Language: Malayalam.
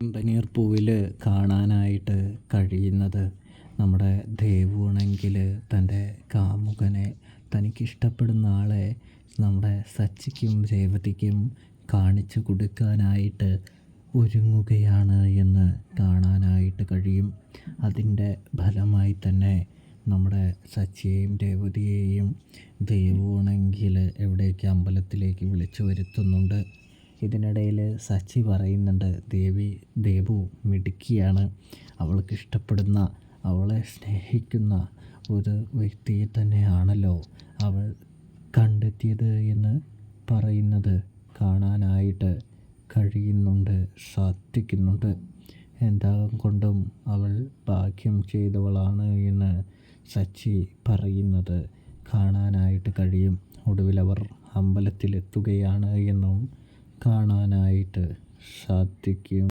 ചെമ്പനീർപ്പൂവിൽ കാണാനായിട്ട് കഴിയുന്നത് നമ്മുടെ ദേവുവാണെങ്കിൽ തൻ്റെ കാമുകനെ തനിക്കിഷ്ടപ്പെടുന്ന ആളെ നമ്മുടെ സച്ചിക്കും രേവതിക്കും കാണിച്ചു കൊടുക്കാനായിട്ട് ഒരുങ്ങുകയാണ് എന്ന് കാണാനായിട്ട് കഴിയും. അതിൻ്റെ ഫലമായി തന്നെ നമ്മുടെ സച്ചിയെയും രേവതിയെയും ദേവുവാണെങ്കിൽ എവിടേക്ക് അമ്പലത്തിലേക്ക് വിളിച്ചു വരുത്തുന്നുണ്ട്. ഇതിനിടയിൽ സച്ചി പറയുന്നുണ്ട്, ദേവു മിടുക്കിയാണ്, അവൾക്കിഷ്ടപ്പെടുന്ന അവളെ സ്നേഹിക്കുന്ന ഒരു വ്യക്തിയെ തന്നെയാണല്ലോ അവൾ കണ്ടെത്തിയത് എന്ന് പറയുന്നത് കാണാനായിട്ട് കഴിയുന്നുണ്ട്, സാധിക്കുന്നുണ്ട്. എന്താ കൊണ്ടും അവൾ ഭാഗ്യം ചെയ്തവളാണ് എന്ന് സച്ചി പറയുന്നത് കാണാനായിട്ട് കഴിയും. ഒടുവിലവർ അമ്പലത്തിലെത്തുകയാണ് എന്നും കാണാനായിട്ട് സാധിക്കും.